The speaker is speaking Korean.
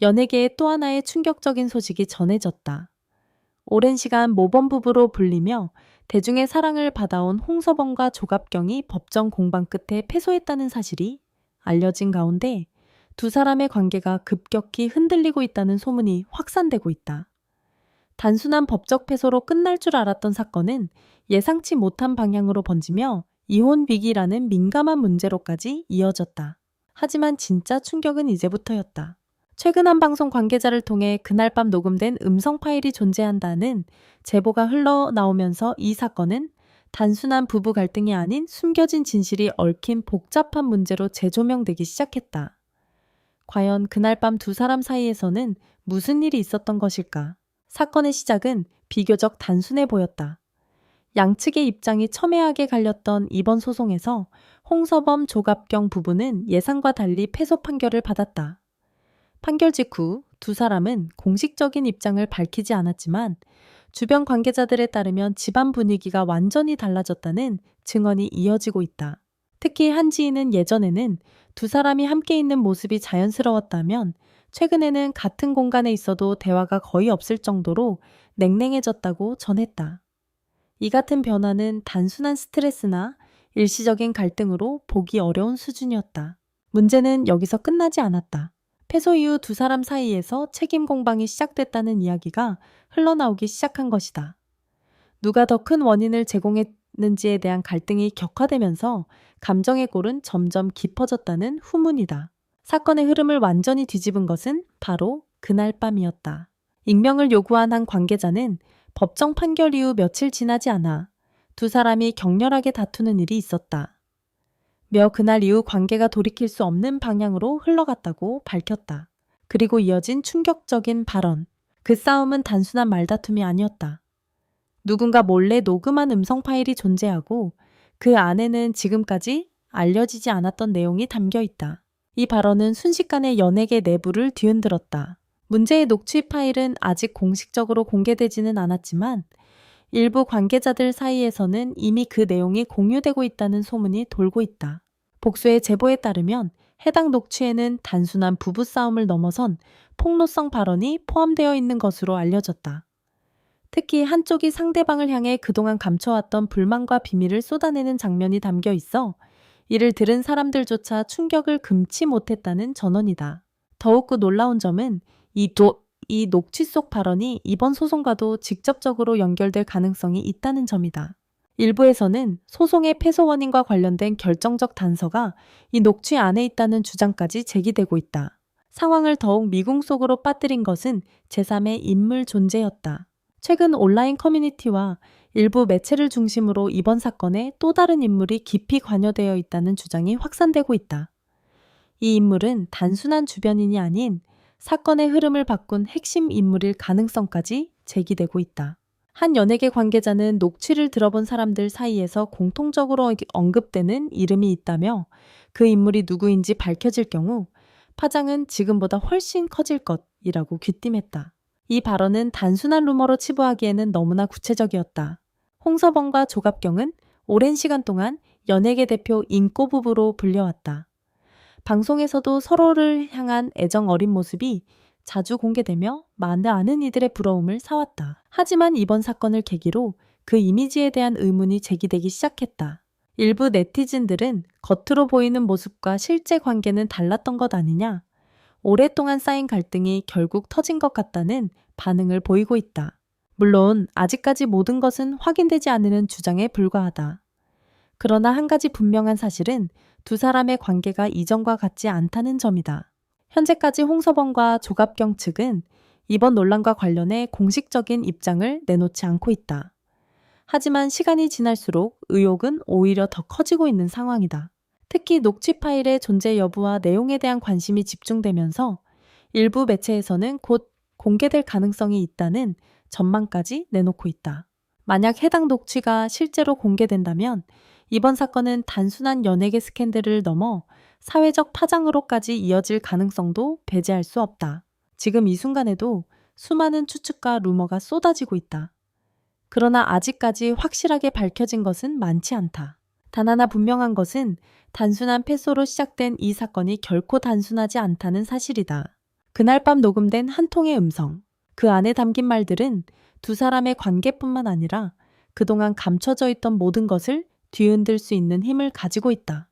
연예계에 또 하나의 충격적인 소식이 전해졌다. 오랜 시간 모범 부부로 불리며 대중의 사랑을 받아온 홍서범과 조갑경이 법정 공방 끝에 패소했다는 사실이 알려진 가운데 두 사람의 관계가 급격히 흔들리고 있다는 소문이 확산되고 있다. 단순한 법적 패소로 끝날 줄 알았던 사건은 예상치 못한 방향으로 번지며 이혼 위기라는 민감한 문제로까지 이어졌다. 하지만 진짜 충격은 이제부터였다. 최근 한 방송 관계자를 통해 그날 밤 녹음된 음성 파일이 존재한다는 제보가 흘러나오면서 이 사건은 단순한 부부 갈등이 아닌 숨겨진 진실이 얽힌 복잡한 문제로 재조명되기 시작했다. 과연 그날 밤 두 사람 사이에서는 무슨 일이 있었던 것일까? 사건의 시작은 비교적 단순해 보였다. 양측의 입장이 첨예하게 갈렸던 이번 소송에서 홍서범, 조갑경 부부는 예상과 달리 패소 판결을 받았다. 판결 직후 두 사람은 공식적인 입장을 밝히지 않았지만 주변 관계자들에 따르면 집안 분위기가 완전히 달라졌다는 증언이 이어지고 있다. 특히 한 지인은 예전에는 두 사람이 함께 있는 모습이 자연스러웠다면 최근에는 같은 공간에 있어도 대화가 거의 없을 정도로 냉랭해졌다고 전했다. 이 같은 변화는 단순한 스트레스나 일시적인 갈등으로 보기 어려운 수준이었다. 문제는 여기서 끝나지 않았다. 패소 이후 두 사람 사이에서 책임 공방이 시작됐다는 이야기가 흘러나오기 시작한 것이다. 누가 더 큰 원인을 제공했는지에 대한 갈등이 격화되면서 감정의 골은 점점 깊어졌다는 후문이다. 사건의 흐름을 완전히 뒤집은 것은 바로 그날 밤이었다. 익명을 요구한 한 관계자는 법정 판결 이후 며칠 지나지 않아 두 사람이 격렬하게 다투는 일이 있었다. 며 그날 이후 관계가 돌이킬 수 없는 방향으로 흘러갔다고 밝혔다. 그리고 이어진 충격적인 발언. 그 싸움은 단순한 말다툼이 아니었다. 누군가 몰래 녹음한 음성 파일이 존재하고 그 안에는 지금까지 알려지지 않았던 내용이 담겨 있다. 이 발언은 순식간에 연예계 내부를 뒤흔들었다. 문제의 녹취 파일은 아직 공식적으로 공개되지는 않았지만 일부 관계자들 사이에서는 이미 그 내용이 공유되고 있다는 소문이 돌고 있다. 복수의 제보에 따르면 해당 녹취에는 단순한 부부싸움을 넘어선 폭로성 발언이 포함되어 있는 것으로 알려졌다. 특히 한쪽이 상대방을 향해 그동안 감춰왔던 불만과 비밀을 쏟아내는 장면이 담겨 있어 이를 들은 사람들조차 충격을 금치 못했다는 전언이다. 더욱 놀라운 점은 이 녹취 속 발언이 이번 소송과도 직접적으로 연결될 가능성이 있다는 점이다. 일부에서는 소송의 패소 원인과 관련된 결정적 단서가 이 녹취 안에 있다는 주장까지 제기되고 있다. 상황을 더욱 미궁 속으로 빠뜨린 것은 제3의 인물 존재였다. 최근 온라인 커뮤니티와 일부 매체를 중심으로 이번 사건에 또 다른 인물이 깊이 관여되어 있다는 주장이 확산되고 있다. 이 인물은 단순한 주변인이 아닌 사건의 흐름을 바꾼 핵심 인물일 가능성까지 제기되고 있다. 한 연예계 관계자는 녹취를 들어본 사람들 사이에서 공통적으로 언급되는 이름이 있다며 그 인물이 누구인지 밝혀질 경우 파장은 지금보다 훨씬 커질 것이라고 귀띔했다. 이 발언은 단순한 루머로 치부하기에는 너무나 구체적이었다. 홍서범과 조갑경은 오랜 시간 동안 연예계 대표 인꼬 부부로 불려왔다. 방송에서도 서로를 향한 애정 어린 모습이 자주 공개되며 많은 이들의 부러움을 사왔다. 하지만 이번 사건을 계기로 그 이미지에 대한 의문이 제기되기 시작했다. 일부 네티즌들은 겉으로 보이는 모습과 실제 관계는 달랐던 것 아니냐, 오랫동안 쌓인 갈등이 결국 터진 것 같다는 반응을 보이고 있다. 물론 아직까지 모든 것은 확인되지 않는 주장에 불과하다. 그러나 한 가지 분명한 사실은 두 사람의 관계가 이전과 같지 않다는 점이다. 현재까지 홍서범과 조갑경 측은 이번 논란과 관련해 공식적인 입장을 내놓지 않고 있다. 하지만 시간이 지날수록 의혹은 오히려 더 커지고 있는 상황이다. 특히 녹취 파일의 존재 여부와 내용에 대한 관심이 집중되면서 일부 매체에서는 곧 공개될 가능성이 있다는 전망까지 내놓고 있다. 만약 해당 녹취가 실제로 공개된다면 이번 사건은 단순한 연예계 스캔들을 넘어 사회적 파장으로까지 이어질 가능성도 배제할 수 없다. 지금 이 순간에도 수많은 추측과 루머가 쏟아지고 있다. 그러나 아직까지 확실하게 밝혀진 것은 많지 않다. 단 하나 분명한 것은 단순한 패소로 시작된 이 사건이 결코 단순하지 않다는 사실이다. 그날 밤 녹음된 한 통의 음성. 그 안에 담긴 말들은 두 사람의 관계뿐만 아니라 그동안 감춰져 있던 모든 것을 뒤흔들 수 있는 힘을 가지고 있다.